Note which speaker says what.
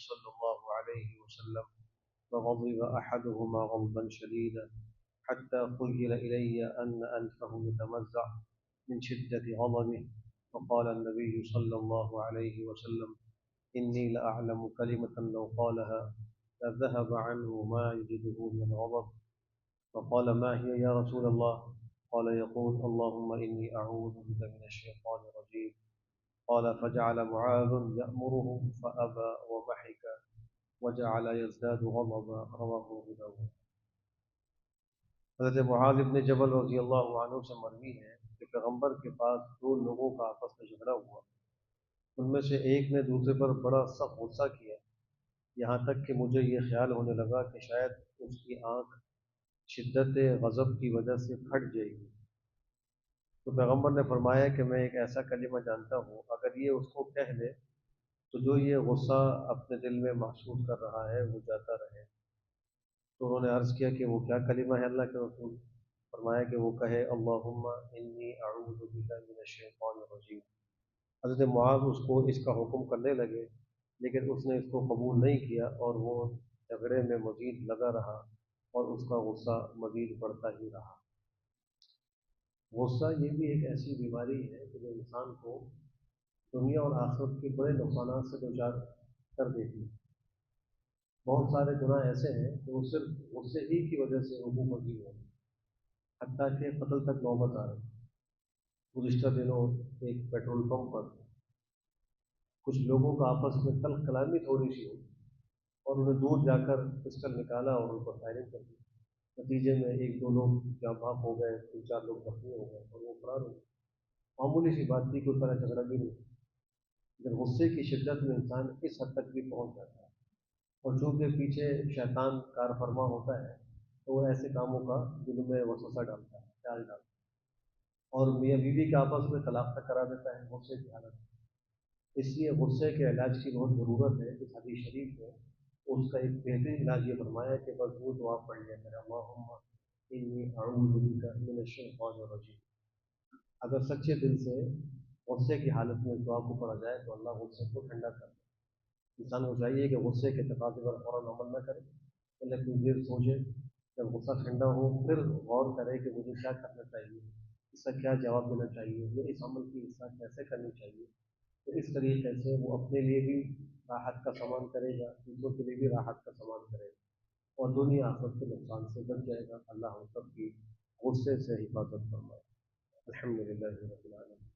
Speaker 1: صلى الله عليه وسلم فغضب أحدهما غضبا شديدا حتى خيل إلي أن أنفه يتمزع من شدة غضبه، فقال النبي صلى الله عليه وسلم: إني لأعلم كلمة لو قالها لذهب عنه ما يجده من الغضب. فقال: ما هي يا رسول الله؟ قال: يقول: اللهم إني أعوذ بك من الشيطان الرجيم. قال: فجعل معاذ يأمره فأبى وضحك وجعل يزداد غضبا. رواه ابو داود۔ حضرت معاذ بن جبل رضی اللہ عنہ سے مروی ہے کہ پیغمبر کے پاس دو لوگوں کا آپس میں جھگڑا ہوا۔ ان میں سے ایک نے دوسرے پر بڑا سخت غصہ کیا، یہاں تک کہ مجھے یہ خیال ہونے لگا کہ شاید اس کی آنکھ شدت غضب کی وجہ سے پھٹ جائے گی۔ تو پیغمبر نے فرمایا کہ میں ایک ایسا کلمہ جانتا ہوں، اگر یہ اس کو کہہ لے تو جو یہ غصہ اپنے دل میں محسوس کر رہا ہے وہ جاتا رہے۔ تو انہوں نے عرض کیا کہ وہ کیا کلمہ ہے اللہ کے رسول؟ فرمایا کہ وہ کہے: اللہم انی اعوذ بک من الشیطان الرجیم۔ حضرت معاذ اس کو اس کا حکم کرنے لگے، لیکن اس نے اس کو قبول نہیں کیا اور وہ جھگڑے میں مزید لگا رہا اور اس کا غصہ مزید بڑھتا ہی رہا۔ غصہ یہ بھی ایک ایسی بیماری ہے کہ جو انسان کو دنیا اور آخرت کے بڑے نقصانات سے دوچار کر دیتی ہے۔ بہت سارے گناہ ایسے ہیں کہ وہ صرف غصے ہی کی وجہ سے ربو پذیر ہیں، حتیٰ کہ قتل تک نوبت آ رہی۔ گزشتہ دنوں ایک پیٹرول پمپ پر کچھ لوگوں کا آپس میں تلخ کلامی تھوڑی سی ہوئی اور انہیں دور جا کر پسٹل نکالا اور ان پر فائرنگ کر دی۔ نتیجے میں ایک دو لوگ جاں بحق ہو گئے، تین چار لوگ زخمی ہو گئے اور وہ فرار ہو گئے۔ معمولی سی بات تھی، کوئی طرح جھگڑا بھی نہیں، لیکن غصے کی شدت میں انسان اس حد تک بھی پہنچ جاتا ہے، اور چونکہ پیچھے شیطان کار فرما ہوتا ہے تو وہ ایسے کاموں کا دل میں وسوسہ ڈالتا ہے، خیال ڈالتا ہے، اور میاں بیوی کے آپس میں طلاق تک کرا دیتا ہے غصے کی حالت میں۔ اس لیے غصے کے علاج کی بہت ضرورت ہے۔ اس حدیث شریف میں اس کا ایک بہترین علاج یہ فرمایا کہ بس وہ دعا پڑھ لیا کرے: اللہم انی اعوذ بک من الشیطان الرجیم۔ اگر سچے دل سے غصے کی حالت میں اس دعا کو پڑھا جائے تو اللہ غصے کو ٹھنڈا کر دے۔ انسان کو چاہیے کہ غصے کے تقاضے پر فوراً عمل نہ کرے، پہلے کچھ دیر سوچے، جب غصہ ٹھنڈا ہو پھر غور کرے کہ مجھے کیا کرنا چاہیے، اس کا کیا جواب دینا چاہیے، یا اس عمل کی اصلاح کیسے کرنی چاہیے۔ تو اس طریقے سے وہ اپنے لیے بھی راحت کا سامان کرے گا، دوسروں کے لیے بھی راحت کا سامان کرے گا، اور دنیا آخرت کے نقصان سے بچ جائے گا۔ اللہ ہم سب کی غصے سے حفاظت فرمائے۔ الحمد للہ رب العالمین۔